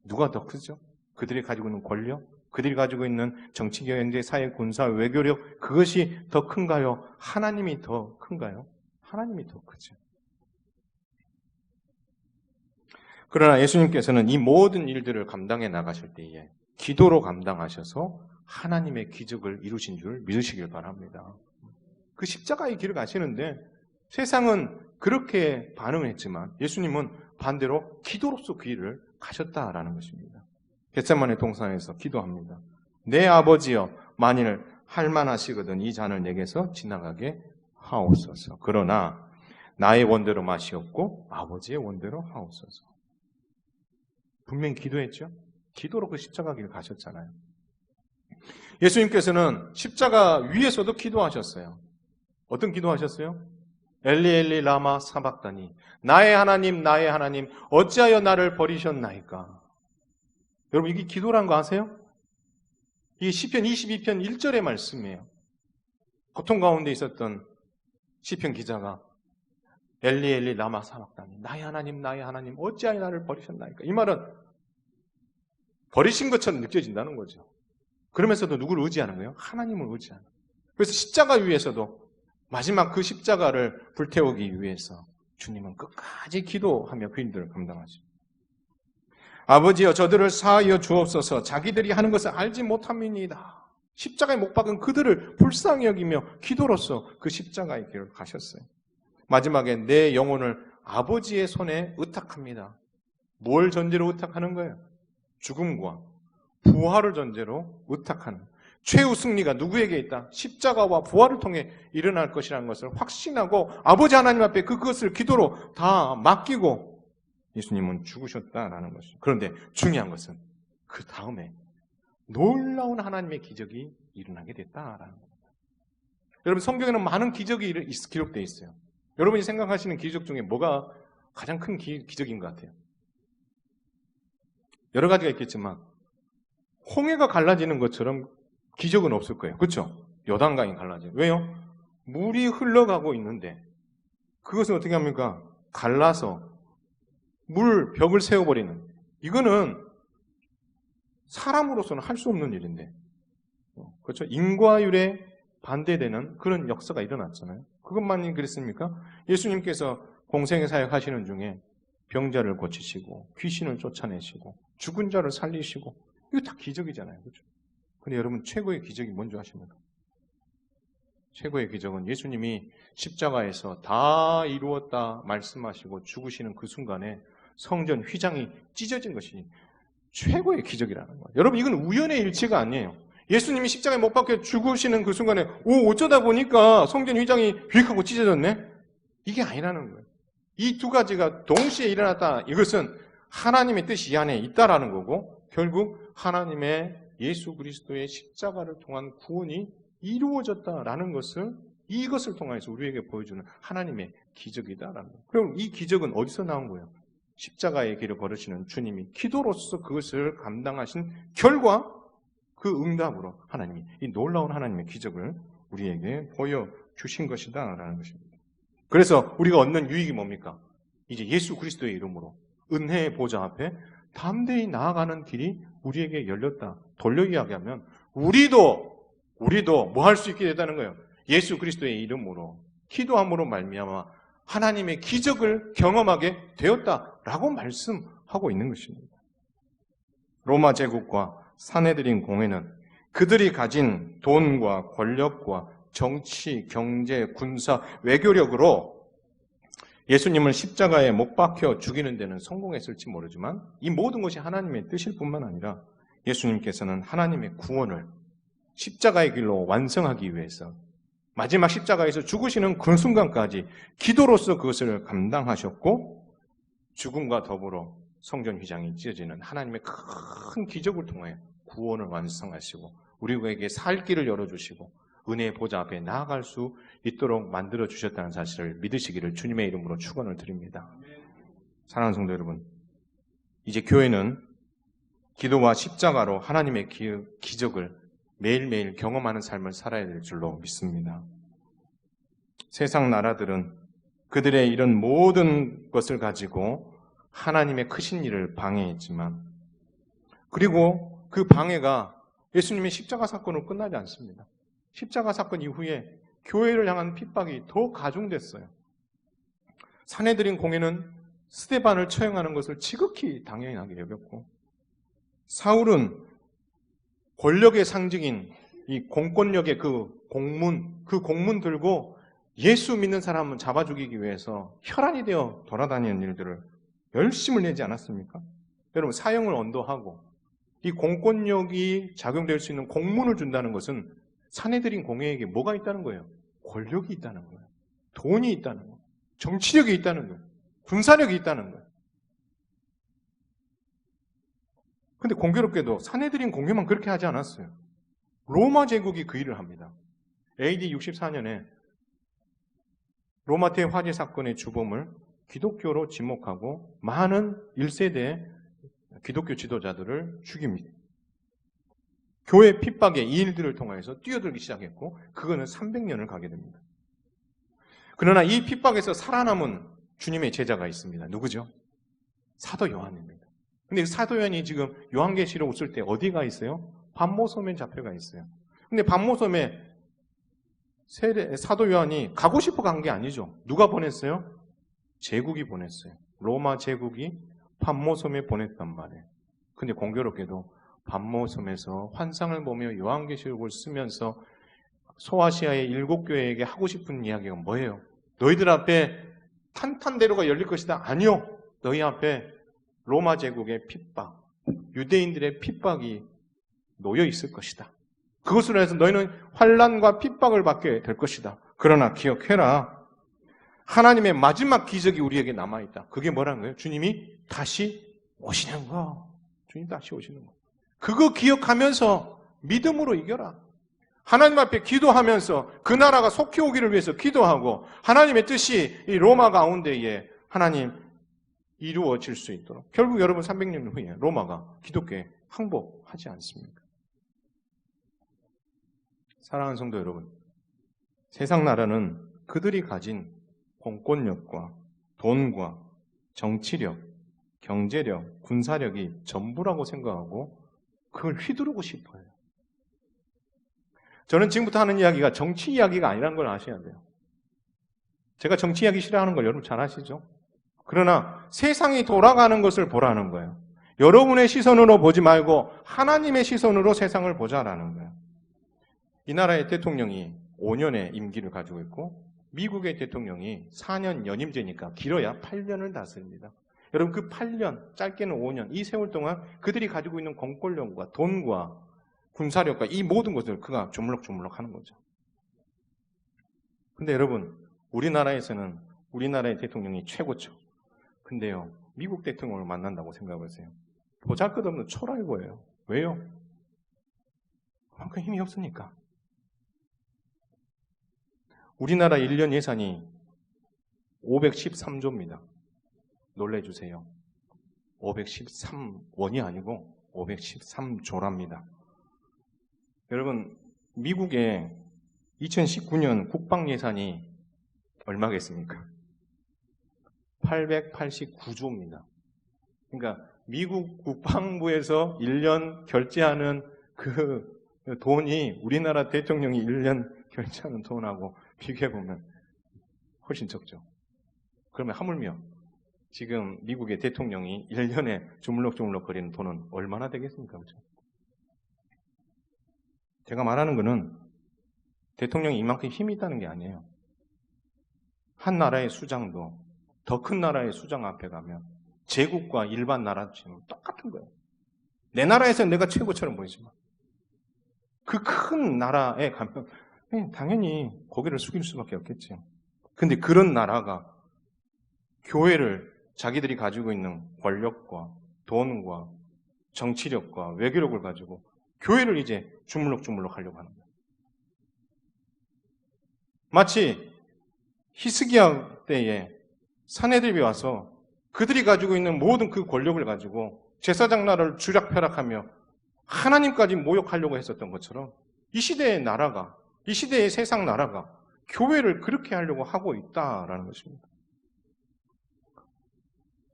누가 더 크죠? 그들이 가지고 있는 권력, 그들이 가지고 있는 정치, 경제, 사회, 군사, 외교력 그것이 더 큰가요? 하나님이 더 큰가요? 하나님이 더 크죠. 그러나 예수님께서는 이 모든 일들을 감당해 나가실 때에 기도로 감당하셔서 하나님의 기적을 이루신 줄 믿으시길 바랍니다. 그 십자가의 길을 가시는데 세상은 그렇게 반응했지만 예수님은 반대로 기도로서 그 일을 가셨다라는 것입니다. 겟세마네 동산에서 기도합니다. 내 아버지여 만일 할만하시거든 이 잔을 내게서 지나가게 하옵소서. 그러나 나의 원대로 마시옵고 아버지의 원대로 하옵소서. 분명히 기도했죠. 기도로 그 십자가 길을 가셨잖아요. 예수님께서는 십자가 위에서도 기도하셨어요. 어떤 기도하셨어요? 엘리 엘리 라마 사박다니 나의 하나님 어찌하여 나를 버리셨나이까. 여러분 이게 기도란 거 아세요? 이게 시편 22편 1절의 말씀이에요. 고통 가운데 있었던 시편 기자가 엘리 엘리 라마 사박다니 나의 하나님 어찌하여 나를 버리셨나이까. 이 말은 버리신 것처럼 느껴진다는 거죠. 그러면서도 누구를 의지하는 거예요? 하나님을 의지하는 거예요. 그래서 십자가 위에서도 마지막 그 십자가를 불태우기 위해서 주님은 끝까지 기도하며 그 일들을 감당하십니다. 아버지여 저들을 사하여 주옵소서. 자기들이 하는 것을 알지 못함이니이다. 십자가에 못 박은 그들을 불쌍히 여기며 기도로서 그 십자가의 길을 가셨어요. 마지막에 내 영혼을 아버지의 손에 의탁합니다. 뭘 전제로 의탁하는 거예요? 죽음과 부활을 전제로 의탁하는, 최후 승리가 누구에게 있다? 십자가와 부활을 통해 일어날 것이라는 것을 확신하고 아버지 하나님 앞에 그것을 기도로 다 맡기고 예수님은 죽으셨다라는 것이죠. 그런데 중요한 것은 그 다음에 놀라운 하나님의 기적이 일어나게 됐다라는 겁니다. 여러분, 성경에는 많은 기적이 기록되어 있어요. 여러분이 생각하시는 기적 중에 뭐가 가장 큰 기적인 것 같아요? 여러 가지가 있겠지만 홍해가 갈라지는 것처럼 기적은 없을 거예요. 그렇죠? 요단강이 갈라져요. 왜요? 물이 흘러가고 있는데 그것을 어떻게 합니까? 갈라서 벽을 세워버리는, 이거는 사람으로서는 할 수 없는 일인데, 그렇죠? 인과율에 반대되는 그런 역사가 일어났잖아요. 그것만이 그랬습니까? 예수님께서 공생의 사역 하시는 중에 병자를 고치시고 귀신을 쫓아내시고 죽은 자를 살리시고, 이거 다 기적이잖아요. 그렇죠? 근데 여러분, 최고의 기적이 뭔지 아십니까? 최고의 기적은 예수님이 십자가에서 다 이루었다 말씀하시고 죽으시는 그 순간에 성전 휘장이 찢어진 것이 최고의 기적이라는 거예요. 여러분, 이건 우연의 일치가 아니에요. 예수님이 십자가에 못 박혀 죽으시는 그 순간에 어쩌다 보니까 성전 휘장이 휙 하고 찢어졌네? 이게 아니라는 거예요. 이 두 가지가 동시에 일어났다. 이것은 하나님의 뜻이 이 안에 있다라는 거고, 결국 하나님의 예수 그리스도의 십자가를 통한 구원이 이루어졌다라는 것을, 이것을 통해서 우리에게 보여주는 하나님의 기적이다라는 거예요. 그럼 이 기적은 어디서 나온 거예요? 십자가의 길을 걸으시는 주님이 기도로서 그것을 감당하신 결과, 그 응답으로 하나님이 이 놀라운 하나님의 기적을 우리에게 보여주신 것이다라는 것입니다. 그래서 우리가 얻는 유익이 뭡니까? 이제 예수 그리스도의 이름으로 은혜의 보좌 앞에 담대히 나아가는 길이 우리에게 열렸다. 돌려 이야기하면 우리도 뭐 할 수 있게 됐다는 거예요. 예수 그리스도의 이름으로 기도함으로 말미암아 하나님의 기적을 경험하게 되었다라고 말씀하고 있는 것입니다. 로마 제국과 사내들인 공회는 그들이 가진 돈과 권력과 정치, 경제, 군사, 외교력으로 예수님을 십자가에 못 박혀 죽이는 데는 성공했을지 모르지만 이 모든 것이 하나님의 뜻일 뿐만 아니라 예수님께서는 하나님의 구원을 십자가의 길로 완성하기 위해서 마지막 십자가에서 죽으시는 그 순간까지 기도로서 그것을 감당하셨고, 죽음과 더불어 성전 휘장이 찢어지는 하나님의 큰 기적을 통해 구원을 완성하시고 우리에게 살 길을 열어주시고 은혜의 보좌 앞에 나아갈 수 있도록 만들어주셨다는 사실을 믿으시기를 주님의 이름으로 축원을 드립니다. 사랑하는 성도 여러분, 이제 교회는 기도와 십자가로 하나님의 기적을 매일매일 경험하는 삶을 살아야 될 줄로 믿습니다. 세상 나라들은 그들의 이런 모든 것을 가지고 하나님의 크신 일을 방해했지만, 그리고 그 방해가 예수님의 십자가 사건으로 끝나지 않습니다. 십자가 사건 이후에 교회를 향한 핍박이 더 가중됐어요. 사내들인 공회는 스데반을 처형하는 것을 지극히 당연하게 여겼고, 사울은 권력의 상징인 이 공권력의 그 공문 들고 예수 믿는 사람을 잡아 죽이기 위해서 혈안이 되어 돌아다니는 일들을 열심을 내지 않았습니까? 여러분, 사형을 언도하고 이 공권력이 작용될 수 있는 공문을 준다는 것은 사내들인 공회에게 뭐가 있다는 거예요? 권력이 있다는 거예요. 돈이 있다는 거예요. 정치력이 있다는 거예요. 군사력이 있다는 거예요. 근데 공교롭게도 사내들인 공회만 그렇게 하지 않았어요. 로마 제국이 그 일을 합니다. AD 64년에 로마태 화재 사건의 주범을 기독교로 지목하고 많은 1세대 기독교 지도자들을 죽입니다. 교회 핍박의 이 일들을 통해서 뛰어들기 시작했고, 그거는 300년을 가게 됩니다. 그러나 이 핍박에서 살아남은 주님의 제자가 있습니다. 누구죠? 사도 요한입니다. 근데 사도 요한이 지금 요한계시록 쓸 때 어디가 있어요? 반모섬에 잡혀가 있어요. 근데 반모섬에 사도 요한이 가고 싶어 간 게 아니죠. 누가 보냈어요? 제국이 보냈어요. 로마 제국이 patmos섬에 보냈단 말이에요. 근데 공교롭게도 patmos섬에서 환상을 보며 요한계시록을 쓰면서 소아시아의 7교회에게 하고 싶은 이야기가 뭐예요? 너희들 앞에 탄탄대로가 열릴 것이다. 아니요. 너희 앞에 로마 제국의 핍박, 유대인들의 핍박이 놓여 있을 것이다. 그것으로 해서 너희는 환난과 핍박을 받게 될 것이다. 그러나 기억해라. 하나님의 마지막 기적이 우리에게 남아있다. 그게 뭐라는 거예요? 주님이 다시 오시는 거. 주님 다시 오시는 거. 그거 기억하면서 믿음으로 이겨라. 하나님 앞에 기도하면서 그 나라가 속히 오기를 위해서 기도하고 하나님의 뜻이 이 로마 가운데에 하나님 이루어질 수 있도록. 결국 여러분 300년 후에 로마가 기독교에 항복하지 않습니까? 사랑하는 성도 여러분, 세상 나라는 그들이 가진 공권력과 돈과 정치력, 경제력, 군사력이 전부라고 생각하고 그걸 휘두르고 싶어요. 저는 지금부터 하는 이야기가 정치 이야기가 아니라는 걸 아셔야 돼요. 제가 정치 이야기 싫어하는 걸 여러분 잘 아시죠? 그러나 세상이 돌아가는 것을 보라는 거예요. 여러분의 시선으로 보지 말고 하나님의 시선으로 세상을 보자라는 거예요. 이 나라의 대통령이 5년의 임기를 가지고 있고 미국의 대통령이 4년 연임제니까 길어야 8년을 다스립니다. 여러분 그 8년, 짧게는 5년, 이 세월 동안 그들이 가지고 있는 공권력과 돈과 군사력과 이 모든 것을 그가 조물럭조물럭 하는 거죠. 근데 여러분 우리나라에서는 우리나라의 대통령이 최고죠. 근데요 미국 대통령을 만난다고 생각해보세요. 보잘것없는 초라이고예요. 왜요? 그만큼 힘이 없으니까. 우리나라 1년 예산이 513조입니다. 놀래주세요. 513원이 아니고 513조랍니다. 여러분 미국의 2019년 국방 예산이 얼마겠습니까? 889조입니다. 그러니까 미국 국방부에서 1년 결제하는 그 돈이 우리나라 대통령이 1년 결제하는 돈하고 비교해보면 훨씬 적죠. 그러면 하물며 지금 미국의 대통령이 1년에 주물럭주물럭 거리는 돈은 얼마나 되겠습니까? 그렇죠? 제가 말하는 거는 대통령이 이만큼 힘이 있다는 게 아니에요. 한 나라의 수장도 더 큰 나라의 수장 앞에 가면 제국과 일반 나라처럼 똑같은 거예요. 내 나라에서는 내가 최고처럼 보이지만 그 큰 나라에 가면 당연히 고개를 숙일 수밖에 없겠죠. 근데 그런 나라가 교회를 자기들이 가지고 있는 권력과 돈과 정치력과 외교력을 가지고 교회를 이제 주물럭주물럭 하려고 하는 거예요. 마치 히스기야 때에 산헤드립이 와서 그들이 가지고 있는 모든 그 권력을 가지고 제사장 나라를 쥐락펴락하며 하나님까지 모욕하려고 했었던 것처럼 이 시대의 나라가, 이 시대의 세상 나라가 교회를 그렇게 하려고 하고 있다라는 것입니다.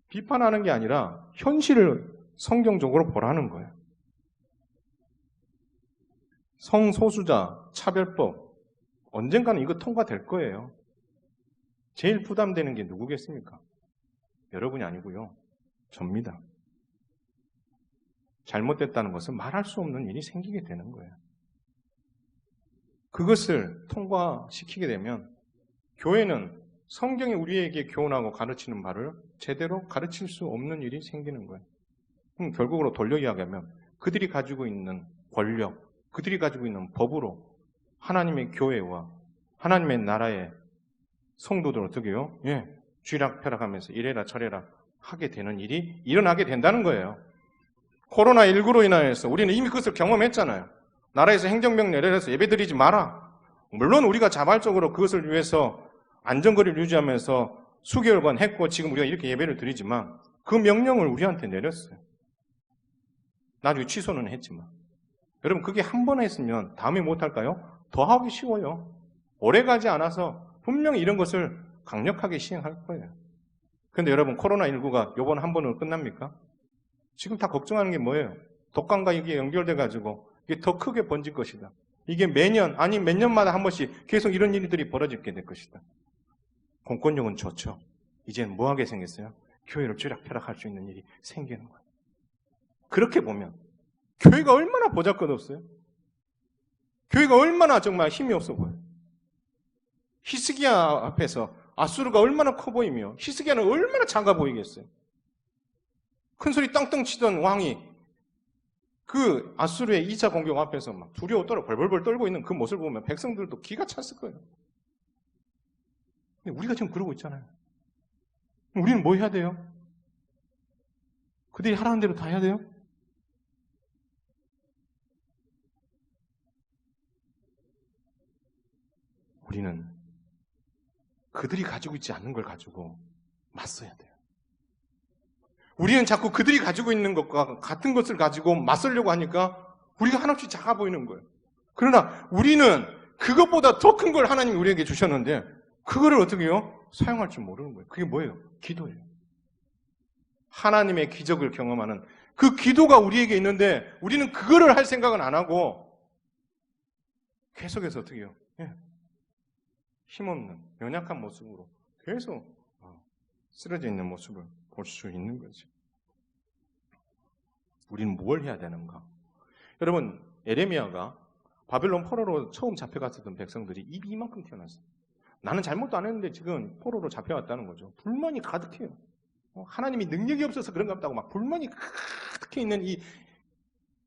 비판하는 게 아니라 현실을 성경적으로 보라는 거예요. 성소수자 차별법 언젠가는 이거 통과될 거예요. 제일 부담되는 게 누구겠습니까? 여러분이 아니고요. 접니다. 잘못됐다는 것은 말할 수 없는 일이 생기게 되는 거예요. 그것을 통과시키게 되면 교회는 성경이 우리에게 교훈하고 가르치는 바를 제대로 가르칠 수 없는 일이 생기는 거예요. 그럼 결국으로 돌려 이야기하면 그들이 가지고 있는 권력, 그들이 가지고 있는 법으로 하나님의 교회와 하나님의 나라의 성도들을 어떻게 해요? 쥐락펴락하면서 이래라 저래라 하게 되는 일이 일어나게 된다는 거예요. 코로나19로 인하여서 우리는 이미 그것을 경험했잖아요. 나라에서 행정명 내려서 예배드리지 마라. 물론 우리가 자발적으로 그것을 위해서 안전거리를 유지하면서 수개월간 했고 지금 우리가 이렇게 예배를 드리지만 그 명령을 우리한테 내렸어요. 나중에 취소는 했지만. 여러분 그게 한 번 했으면 다음에 못할까요? 더 하기 쉬워요. 오래가지 않아서 분명히 이런 것을 강력하게 시행할 거예요. 그런데 여러분 코로나19가 이번 한 번으로 끝납니까? 지금 다 걱정하는 게 뭐예요? 독감과 이게 연결돼가지고 이게 더 크게 번질 것이다. 이게 매년, 아니 몇 년마다 한 번씩 계속 이런 일들이 벌어지게 될 것이다. 공권력은 좋죠. 이제는 뭐하게 생겼어요? 교회를 쥐락펴락할 수 있는 일이 생기는 거예요. 그렇게 보면 교회가 얼마나 보잘것없어요? 교회가 얼마나 정말 힘이 없어 보여요? 히스기야 앞에서 아수르가 얼마나 커 보이며 히스기야는 얼마나 작아 보이겠어요? 큰 소리 땅땅 치던 왕이 그 아수르의 2차 공격 앞에서 막 두려워 떨어 벌벌벌 떨고 있는 그 모습을 보면 백성들도 기가 찼을 거예요. 근데 우리가 지금 그러고 있잖아요. 우리는 뭐 해야 돼요? 그들이 하라는 대로 다 해야 돼요? 우리는 그들이 가지고 있지 않는 걸 가지고 맞서야 돼요. 우리는 자꾸 그들이 가지고 있는 것과 같은 것을 가지고 맞서려고 하니까 우리가 한없이 작아 보이는 거예요. 그러나 우리는 그것보다 더 큰 걸 하나님이 우리에게 주셨는데 그거를 어떻게 해요? 사용할 줄 모르는 거예요. 그게 뭐예요? 기도예요. 하나님의 기적을 경험하는 그 기도가 우리에게 있는데 우리는 그거를 할 생각은 안 하고 계속해서 어떻게 해요? 힘없는 연약한 모습으로 계속 쓰러져 있는 모습을 볼 수 있는 거죠. 우리는 뭘 해야 되는가? 여러분, 에레미야가 바벨론 포로로 처음 잡혀갔었던 백성들이 입이 이만큼 튀어났어요. 나는 잘못도 안 했는데 지금 포로로 잡혀왔다는 거죠. 불만이 가득해요. 하나님이 능력이 없어서 그런가 보다고 막 불만이 가득해 있는 이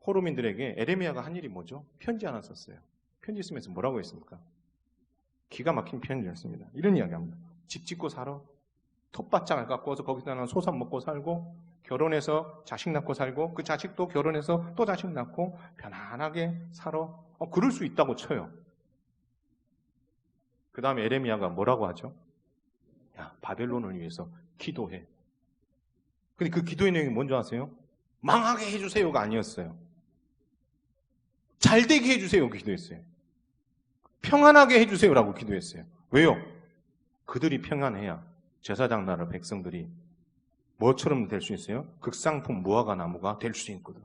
포로민들에게 에레미야가 한 일이 뭐죠? 편지 하나 썼어요. 편지 쓰면서 뭐라고 했습니까? 기가 막힌 편지였습니다. 이런 이야기합니다. 집 짓고 살아. 텃밭장을 갖고서 거기서 소산 먹고 살고 결혼해서 자식 낳고 살고 그 자식도 결혼해서 또 자식 낳고 편안하게 살아. 그럴 수 있다고 쳐요. 그 다음에 에레미야가 뭐라고 하죠? 야, 바벨론을 위해서 기도해. 근데 그 기도의 내용이 뭔지 아세요? 망하게 해주세요가 아니었어요. 잘되게 해주세요 기도했어요. 평안하게 해주세요라고 기도했어요. 왜요? 그들이 평안해야 제사장 나라 백성들이 뭐처럼 될 수 있어요? 극상품 무화과 나무가 될 수 있거든.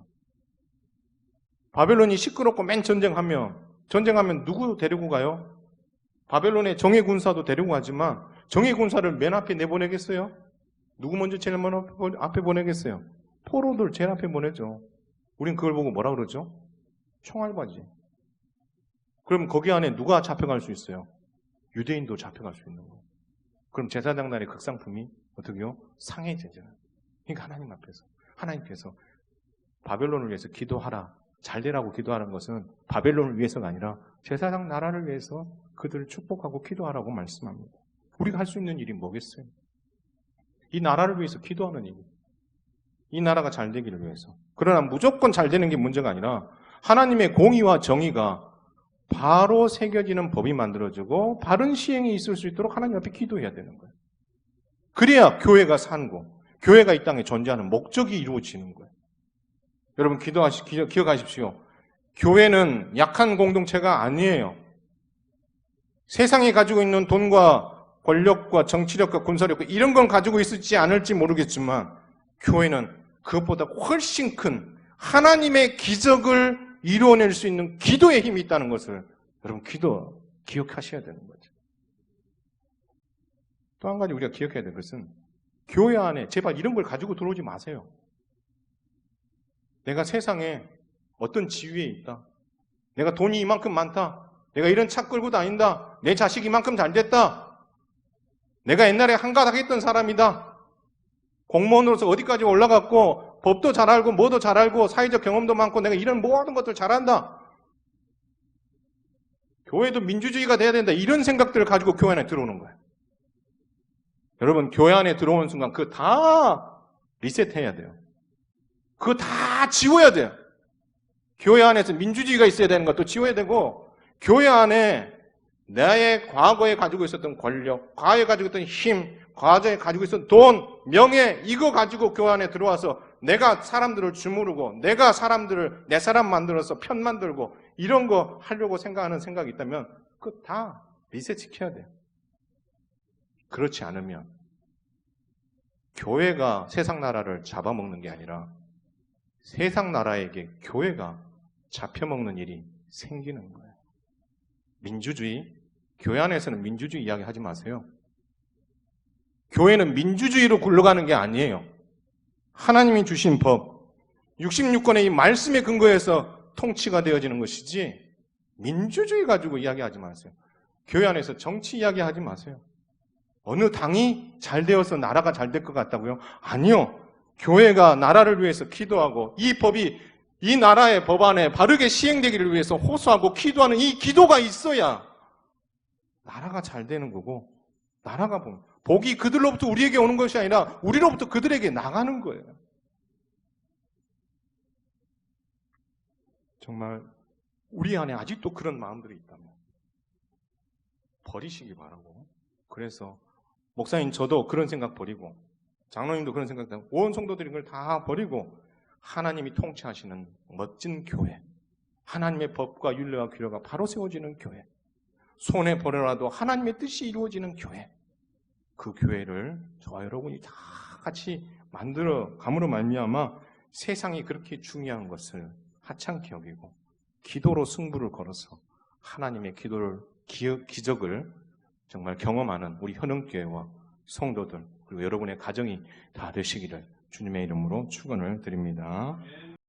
바벨론이 시끄럽고 맨 전쟁하면 누구 데리고 가요? 바벨론의 정예 군사도 데리고 가지만 정예 군사를 맨 앞에 내보내겠어요? 누구 먼저 제일 앞에 보내겠어요? 포로들 제일 앞에 보내죠. 우린 그걸 보고 뭐라 그러죠? 총알바지. 그럼 거기 안에 누가 잡혀갈 수 있어요? 유대인도 잡혀갈 수 있는 거예요. 그럼 제사장 날의 극상품이 어떻게요? 상해 제잖아요. 그러니까 하나님께서 바벨론을 위해서 기도하라. 잘 되라고 기도하는 것은 바벨론을 위해서가 아니라 제사장 나라를 위해서 그들을 축복하고 기도하라고 말씀합니다. 우리가 할 수 있는 일이 뭐겠어요? 이 나라를 위해서 기도하는 일. 이 나라가 잘 되기를 위해서. 그러나 무조건 잘 되는 게 문제가 아니라 하나님의 공의와 정의가 바로 새겨지는 법이 만들어지고 바른 시행이 있을 수 있도록 하나님 앞에 기도해야 되는 거예요. 그래야 교회가 산고 교회가 이 땅에 존재하는 목적이 이루어지는 거예요. 여러분 기억하십시오. 교회는 약한 공동체가 아니에요. 세상에 가지고 있는 돈과 권력과 정치력과 군사력과 이런 건 가지고 있을지 않을지 모르겠지만 교회는 그것보다 훨씬 큰 하나님의 기적을 이루어낼 수 있는 기도의 힘이 있다는 것을 여러분 기억하셔야 되는 거죠. 또 한 가지 우리가 기억해야 될 것은 교회 안에 제발 이런 걸 가지고 들어오지 마세요. 내가 세상에 어떤 지위에 있다. 내가 돈이 이만큼 많다. 내가 이런 차 끌고 다닌다. 내 자식이 이만큼 잘 됐다. 내가 옛날에 한가닥했던 사람이다. 공무원으로서 어디까지 올라갔고 법도 잘 알고 뭐도 잘 알고 사회적 경험도 많고 내가 이런 모든 것들 잘한다. 교회도 민주주의가 돼야 된다. 이런 생각들을 가지고 교회 안에 들어오는 거예요. 여러분 교회 안에 들어오는 순간 그거 다 리셋해야 돼요. 그거 다 지워야 돼요. 교회 안에서 민주주의가 있어야 되는 것도 지워야 되고 교회 안에 나의 과거에 가지고 있었던 권력, 과거에 가지고 있었던 힘, 과거에 가지고 있었던 돈, 명예 이거 가지고 교회 안에 들어와서 내가 사람들을 주무르고 내가 사람들을 내 사람 만들어서 편 만들고 이런 거 하려고 생각하는 생각이 있다면 그거 다 리셋시켜야 돼요. 그렇지 않으면 교회가 세상 나라를 잡아먹는 게 아니라 세상 나라에게 교회가 잡혀먹는 일이 생기는 거예요. 민주주의, 교회 안에서는 민주주의 이야기 하지 마세요. 교회는 민주주의로 굴러가는 게 아니에요. 하나님이 주신 법, 66권의 이 말씀에 근거해서 통치가 되어지는 것이지 민주주의 가지고 이야기하지 마세요. 교회 안에서 정치 이야기하지 마세요. 어느 당이 잘 되어서 나라가 잘 될 것 같다고요? 아니요. 교회가 나라를 위해서 기도하고 이 법이 이 나라의 법안에 바르게 시행되기를 위해서 호소하고 기도하는 이 기도가 있어야 나라가 잘 되는 거고, 나라가 복이 그들로부터 우리에게 오는 것이 아니라 우리로부터 그들에게 나가는 거예요. 정말 우리 안에 아직도 그런 마음들이 있다면 버리시기 바라고, 그래서 목사님 저도 그런 생각 버리고 장로님도 그런 생각, 온 성도들이 그걸 다 버리고 하나님이 통치하시는 멋진 교회, 하나님의 법과 율례와 규례가 바로 세워지는 교회, 손에 버려라도 하나님의 뜻이 이루어지는 교회, 그 교회를 저와 여러분이 다 같이 만들어 감으로 말미암아 세상이 그렇게 중요한 것을 하찮게 여기고 기도로 승부를 걸어서 하나님의 기적을 정말 경험하는 우리 현흥교회와 성도들, 그리고 여러분의 가정이 다 되시기를 주님의 이름으로 축원을 드립니다.